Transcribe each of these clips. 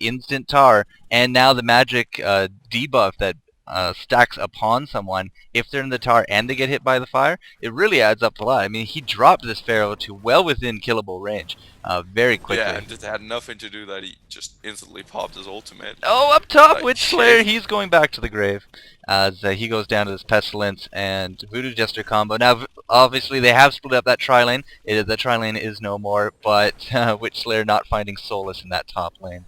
instant tar, and now the magic debuff that stacks upon someone if they're in the tar and they get hit by the fire, it really adds up a lot. I mean, he dropped this Pharaoh to well within killable range very Yeah, quickly. and it had nothing to do that he just instantly popped his ultimate. Oh, up top, Like, Witch Slayer, he's going back to the grave as he goes down to this Pestilence and Voodoo Jester combo. Now, obviously, they have split up that tri-lane. The tri-lane is no more, but Witch Slayer not finding solace in that top lane.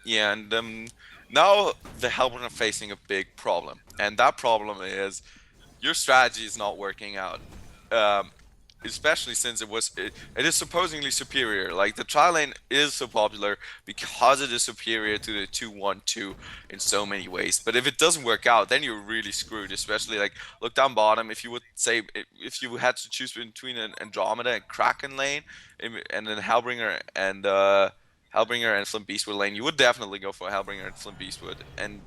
yeah, and now the Hellborn are facing a big problem, and that problem is your strategy is not working out. Especially since it is supposedly superior. Like the tri lane is so popular because it is superior to the 2-1-2 in so many ways. But if it doesn't work out, then you're really screwed. Especially like look down bottom. If you would say if you had to choose between an Andromeda and Kraken lane, and then Hellbringer and Flint Beastwood lane, you would definitely go for Hellbringer and Flint Beastwood. And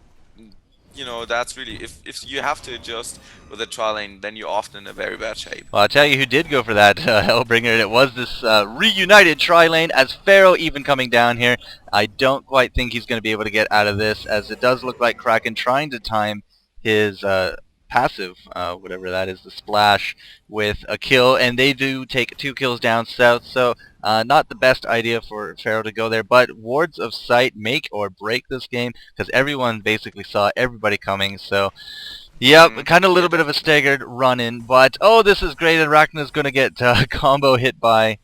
you know, that's really if you have to adjust with a tri lane, then you're often in a very bad shape. Well, I'll tell you who did go for that Hellbringer, and it was this reunited tri-lane as Pharaoh even coming down here. I don't quite think he's going to be able to get out of this, as it does look like Kraken trying to time his passive, whatever that is, the splash, with a kill, and they do take 2 kills down south, so not the best idea for Pharaoh to go there, but Wards of Sight make or break this game, because everyone basically saw everybody coming, so yep, kind of a little bit of a staggered run-in, but oh, this is great, and Arachna's going to get combo hit by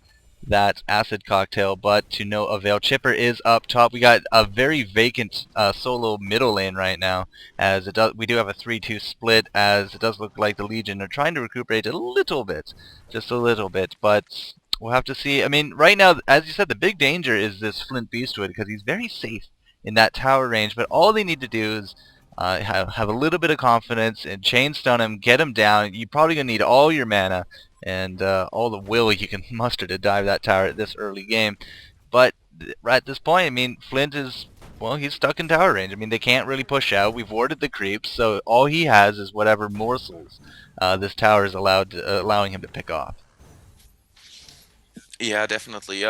that acid cocktail, but to no avail. Chipper is up top. We got a very vacant solo middle lane right now, as it does. We do have a 3-2 split, as it does look like the Legion are trying to recuperate a little bit, just a little bit, but we'll have to see. I mean, right now, as you said, the big danger is this Flint Beastwood, because he's very safe in that tower range, but all they need to do is have a little bit of confidence and chain stun him, get him down. You're probably going to need all your mana and all the will you can muster to dive that tower at this early game. But right at this point, I mean, Flint is, well, he's stuck in tower range. I mean, they can't really push out. We've warded the creeps, so all he has is whatever morsels this tower is allowing him to pick off. Yeah, definitely.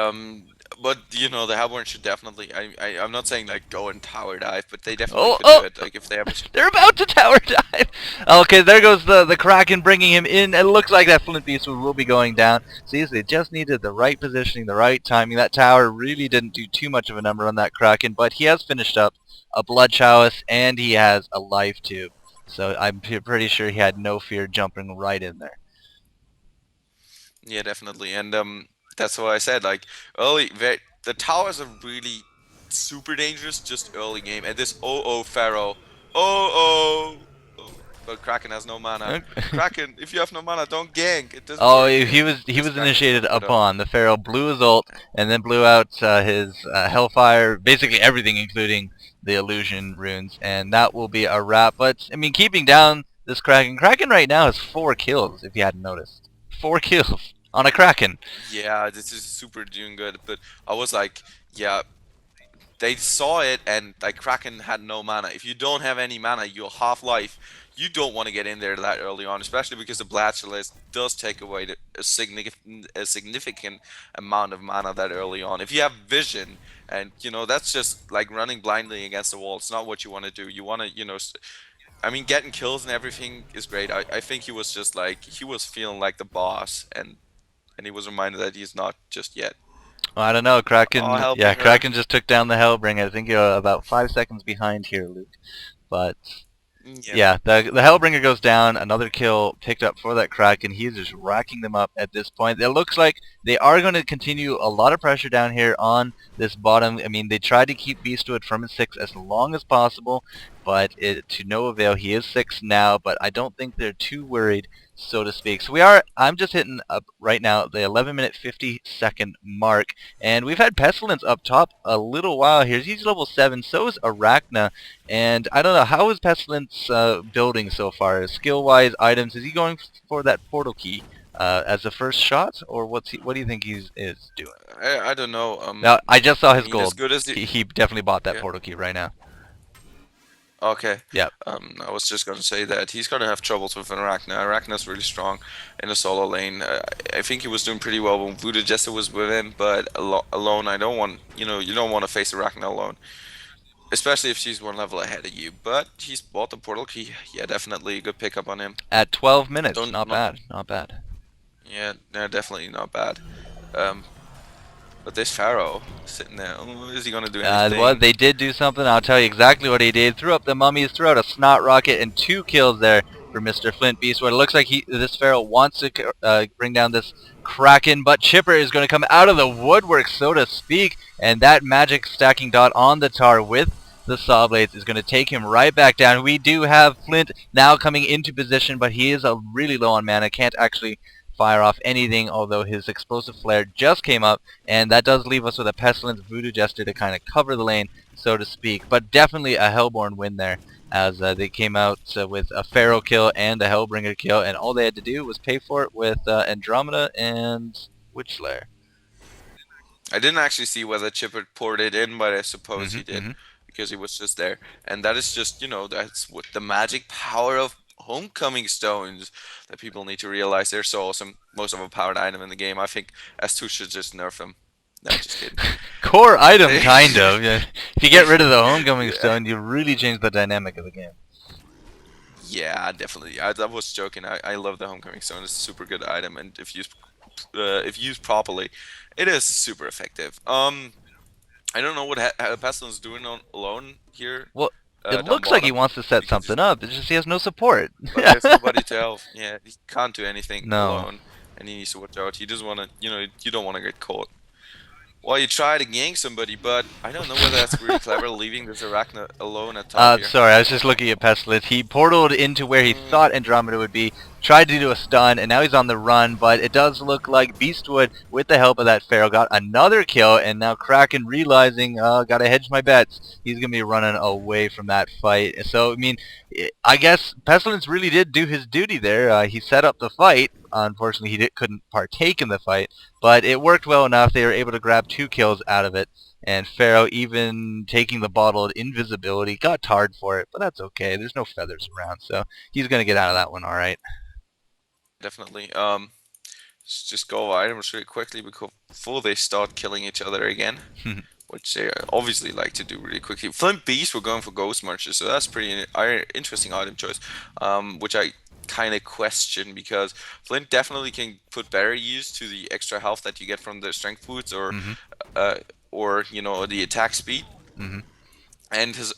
But you know, the Hellborn should definitely. I'm not saying like go and tower dive, but they definitely Oh, could oh! do it. Like if they ever. They're about to tower dive. Okay, there goes the Kraken bringing him in. It looks like that Flint Beast will be going down. See, they just needed the right positioning, the right timing. That tower really didn't do too much of a number on that Kraken, but he has finished up a Blood Chalice, and he has a Life Tube. So I'm pretty sure he had no fear jumping right in there. Yeah, definitely. And that's what I said. Like the towers are really super dangerous just early game. And this Pharaoh, oh, but Kraken has no mana. Kraken, if you have no mana, don't gank. It doesn't Oh, work. he was This Kraken initiated put up. upon. The Pharaoh blew his ult and then blew out his Hellfire, basically everything, including the illusion runes, and that will be a wrap. But I mean, keeping down this Kraken. Kraken right now has 4 kills. If you hadn't noticed, 4 kills on a Kraken. Yeah, this is super doing good. But I was like, yeah, they saw it and like Kraken had no mana. If you don't have any mana, you're half life. You don't want to get in there that early on, especially because the Blatchless does take away a significant amount of mana that early on. If you have vision, and you know that's just like running blindly against the wall. It's not what you want to do. You want to, you know, I mean, getting kills and everything is great. I think he was just like he was feeling like the boss, and he was reminded that he's not just yet. Well, I don't know, Oh, Kraken. Yeah, Hellbringer. Kraken just took down the Hellbringer. I think you're about 5 seconds behind here, Luke. But Yeah. yeah, the Hellbringer goes down. Another kill picked up for that Kraken. He's just racking them up at this point. It looks like they are going to continue a lot of pressure down here on this bottom. I mean, they tried to keep Beastwood from his 6 as long as possible, but to no avail. He is 6 now, but I don't think they're too worried, so to speak. So I'm just hitting up right now the 11-minute 50-second mark, and we've had Pestilence up top a little while here. He's level 7, so is Arachna, and I don't know, how is Pestilence building so far? Skill-wise, items, is he going for that portal key as the first shot, or what do you think he is doing? I don't know. Now, I just saw I his mean, as gold. good as He definitely bought that yeah. portal key right now. Okay. Yep. I was just gonna say that he's gonna have troubles with Arachna. Arachna's really strong in the solo lane. I think he was doing pretty well when Voodoo Jester was with him, but alone, I don't want, you don't want to face Arachna alone, especially if she's one level ahead of you. But he's bought the portal key. Yeah, definitely a good pickup on him. At 12 minutes, Don't not not bad, not bad. Yeah, no, definitely not bad. Um, but this Pharaoh sitting there, oh, is he gonna do Well, anything? they did do something. I'll tell you exactly what he did. Threw up the mummies, threw out a snot rocket, and 2 kills there for Mr. Flint Beast. What it looks like this Pharaoh wants to bring down this Kraken, but Chipper is going to come out of the woodwork, so to speak, and that magic stacking dot on the tar with the saw blades is going to take him right back down. We do have Flint now coming into position, but he is really low on mana. Can't actually fire off anything, although his explosive flare just came up, and that does leave us with a Pestilence Voodoo Jester to kind of cover the lane, so to speak. But definitely a Hellborn win there, as they came out with a Pharaoh kill and a Hellbringer kill, and all they had to do was pay for it with Andromeda and Witchslayer. I didn't actually see whether Chipper poured it in, but I suppose he did Mm-hmm. because he was just there. And that is just, that's what the magic power of homecoming stones that people need to realize. They're so awesome. Most overpowered item in the game. I think S2 should just nerf them. No, just kidding. Core item, kind of. Yeah. If you get rid of the Homecoming Yeah. Stone, you really change the dynamic of the game. Yeah, definitely. I was joking. I love the homecoming stone. It's a super good item, and if used properly, it is super effective. I don't know what Pestilence doing alone here, Well, it down looks like he bottom, wants to set because something up. It's just he has no support. but there's nobody to help. Yeah, he can't do anything No. alone, and he needs to watch out. He doesn't want to, you don't want to get caught. Well, you try to gank somebody, but I don't know whether that's really clever leaving this Arachna alone at top here. Sorry, I was just looking at Pestilence. He portaled into where he thought Andromeda would be, tried to do a stun, and now he's on the run, but it does look like Beastwood, with the help of that Pharaoh, got another kill, and now Kraken realizing, gotta hedge my bets, he's gonna be running away from that fight. So, I mean, I guess Pestilence really did do his duty there. He set up the fight. Unfortunately, he couldn't partake in the fight, but it worked well enough. They were able to grab 2 kills out of it. And Pharaoh, even taking the bottled invisibility, got tarred for it, but that's okay. There's no feathers around, so he's going to get out of that one all right. Definitely. Let's just go over items really quickly before they start killing each other again, which they obviously like to do really quickly. Flint Beast, we're going for Ghost Marches, so that's pretty interesting item choice, which I kind of question because Flint definitely can put better use to the extra health that you get from the strength boots or the attack speed. And his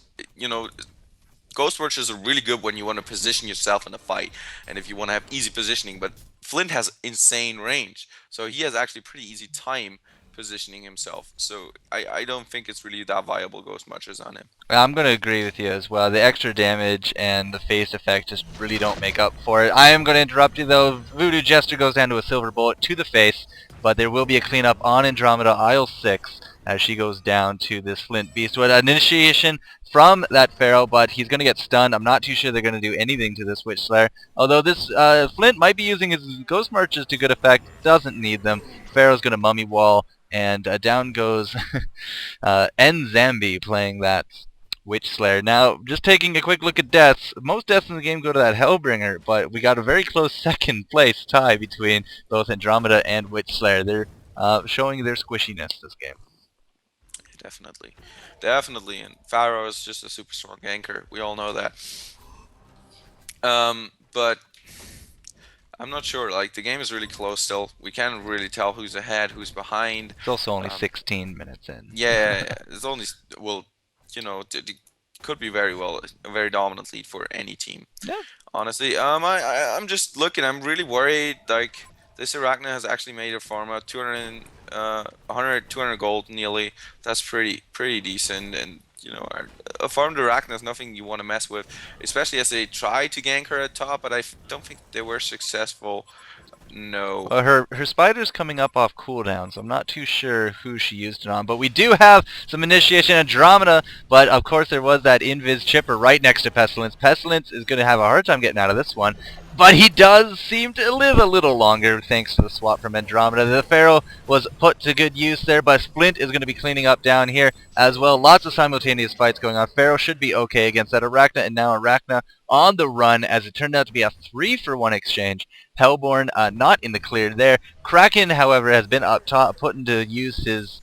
Ghost Marches are really good when you want to position yourself in a fight and if you want to have easy positioning, but Flint has insane range, so he has actually pretty easy time positioning himself. So I don't think it's really that viable Ghost Marches on him. I'm going to agree with you as well. The extra damage and the phased effect just really don't make up for it. I am going to interrupt you though. Voodoo Jester goes down to a silver bullet to the face, but there will be a cleanup on Andromeda aisle 6 as she goes down to this Flint Beast. With an initiation from that Pharaoh, but he's going to get stunned. I'm not too sure they're going to do anything to this Witch Slayer. Although this Flint might be using his Ghost Marches to good effect, doesn't need them. Pharaoh's going to mummy wall, and down goes Nzambi playing that Witch Slayer. Now, just taking a quick look at deaths, most deaths in the game go to that Hellbringer, but we got a very close second place tie between both Andromeda and Witch Slayer. They're showing their squishiness this game. Definitely, and Pharaoh is just a super strong ganker. We all know that. But I'm not sure. Like, the game is really close still. We can't really tell who's ahead, who's behind. It's also only 16 minutes in. Yeah, it's only it could be very well a very dominant lead for any team. Yeah. Honestly, I'm just looking. I'm really worried. Like, this Arachna has actually made a pharma 200 gold nearly. That's pretty decent, and a farmed Arachna is nothing you want to mess with, especially as they try to gank her at top, but I don't think they were successful. No. Her spider's coming up off cooldown, so I'm not too sure who she used it on. But we do have some initiation Andromeda, but of course there was that Invis Chipper right next to Pestilence. Pestilence is going to have a hard time getting out of this one. but he does seem to live a little longer thanks to the swap from Andromeda. The Pharaoh was put to good use there, but Flint is going to be cleaning up down here as well. Lots of simultaneous fights going on. Pharaoh should be okay against that Arachna, and now Arachna on the run as it turned out to be a 3-for-1 exchange. Hellborn not in the clear there. Kraken, however, has been up top, put into use his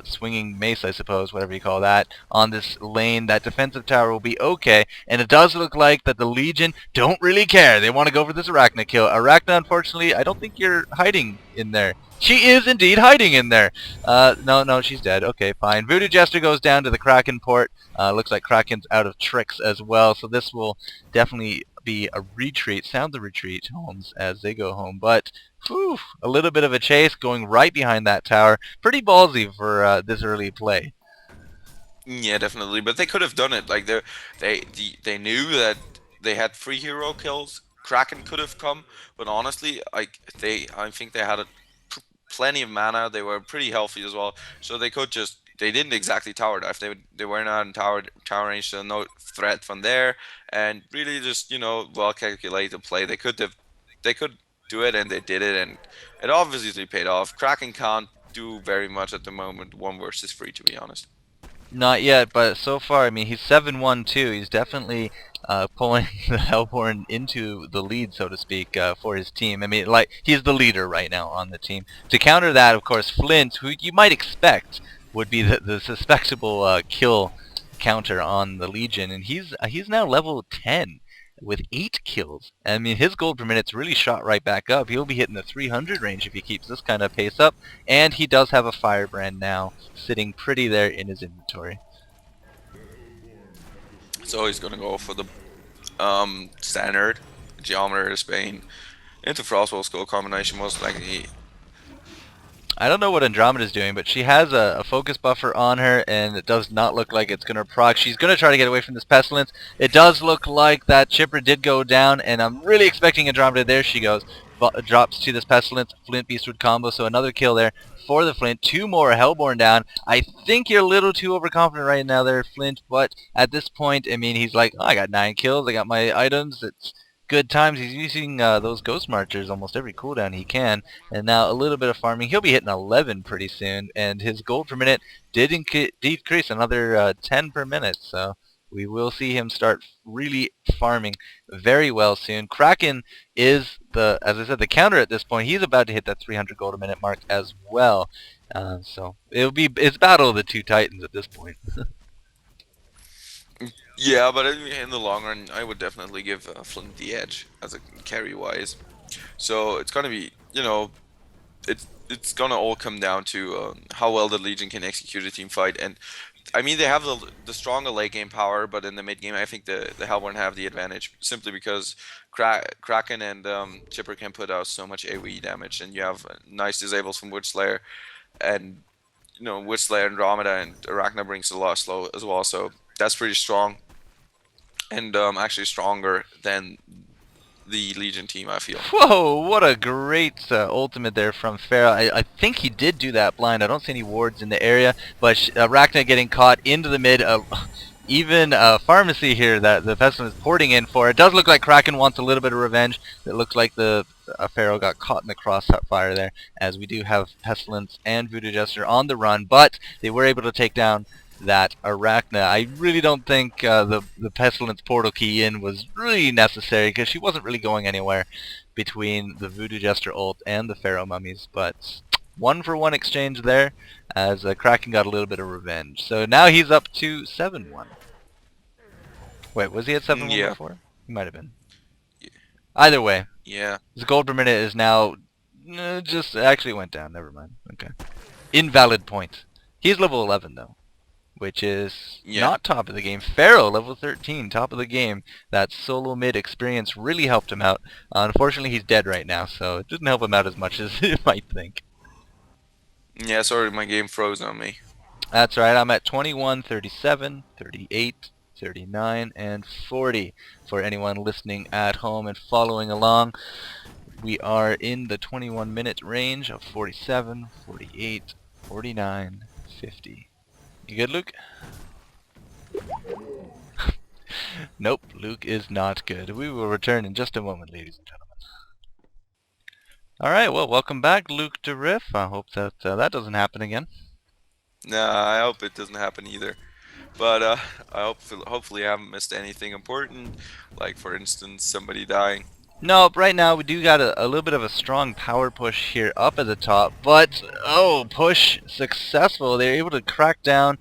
swinging mace, I suppose, whatever you call that, on this lane. That defensive tower will be okay, and it does look like that the Legion don't really care. They want to go for this Arachna kill. Arachna, unfortunately, I don't think you're hiding in there. She is indeed hiding in there. No, she's dead. Okay, fine. Voodoo Jester goes down to the Kraken port. Looks like Kraken's out of tricks as well, so this will definitely be a retreat. Sound the retreat, Holmes, as they go home. But whew, a little bit of a chase going right behind that tower. Pretty ballsy for this early play. Yeah, definitely. But they could have done it. Like they knew that they had 3 hero kills. Kraken could have come, but honestly, I think they had plenty of mana. They were pretty healthy as well, so they could just. They didn't exactly tower dive. They were not in tower range, so no threat from there. And really, just well calculated play. They could do it, and they did it, and it obviously paid off. Kraken can't do very much at the moment, 1 versus 3, to be honest. Not yet, but so far, I mean, he's 7-1 too. He's definitely pulling the Hellborn into the lead, so to speak, for his team. I mean, like, he's the leader right now on the team. To counter that, of course, Flint, who you might expect would be the suspectable kill counter on the Legion, and he's now level 10 with 8 kills. I mean, his gold per minute's really shot right back up. He'll be hitting the 300 range if he keeps this kind of pace up, and he does have a firebrand now sitting pretty there in his inventory. So he's gonna go for the standard Geometer Spain into Frostwell Skull combination, most likely. I don't know what Andromeda's doing, but she has a focus buffer on her, and it does not look like it's going to proc. She's going to try to get away from this Pestilence. It does look like that Chipper did go down, and I'm really expecting Andromeda. There she goes. Drops to this Pestilence. Flint Beastwood combo, so another kill there for the Flint. 2 more Hellborn down. I think you're a little too overconfident right now there, Flint, but at this point, I mean, he's like, oh, I got 9 kills. I got my items. It's good times. He's using those Ghost Marchers almost every cooldown he can, and now a little bit of farming. He'll be hitting 11 pretty soon, and his gold per minute did decrease another 10 per minute, so we will see him start really farming very well soon. Kraken is as I said, the counter at this point. He's about to hit that 300 gold a minute mark as well, so it's battle of the 2 titans at this point. Yeah, but in the long run, I would definitely give Flint the edge as a carry-wise. So it's gonna be, it's gonna all come down to how well the Legion can execute a team fight. And I mean, they have the stronger late game power, but in the mid game, I think the Hellborn have the advantage simply because Kraken and Chipper can put out so much AoE damage, and you have nice disables from Woodslayer, and Woodslayer, Andromeda, and Arachna brings a lot of slow as well. So that's pretty strong. And actually stronger than the Legion team, I feel. Whoa, what a great ultimate there from Pharaoh. I think he did do that blind. I don't see any wards in the area, but Arachna getting caught into the mid. Even Pharmacy here that the Pestilence is porting in for. It does look like Kraken wants a little bit of revenge. It looks like the Pharaoh got caught in the crossfire there, as we do have Pestilence and Voodoo Jester on the run, but they were able to take down that Arachna. I really don't think the Pestilence portal key in was really necessary, because she wasn't really going anywhere between the Voodoo Jester ult and the Pharaoh mummies, but 1-for-1 exchange there, as Kraken got a little bit of revenge. So now he's up to 7-1. Wait, was he at 7-1 before? He might have been. Yeah. Either way. Yeah. His gold per minute is now just actually went down. Never mind. Okay. Invalid point. He's level 11 though, which is not top of the game. Pharaoh, level 13, top of the game. That solo mid experience really helped him out. Unfortunately, he's dead right now, so it didn't help him out as much as you might think. Yeah, sorry, my game froze on me. That's right, I'm at 21, 37, 38, 39, and 40 for anyone listening at home and following along. We are in the 21-minute range of 47, 48, 49, 50. You good, Luke? Nope, Luke is not good. We will return in just a moment, ladies and gentlemen. Alright, well, welcome back, LukDeRiff. I hope that that doesn't happen again. Nah, I hope it doesn't happen either. But I hopefully I haven't missed anything important, like for instance somebody dying. Nope, right now we do got a little bit of a strong power push here up at the top, but, oh, push successful. They're able to crack down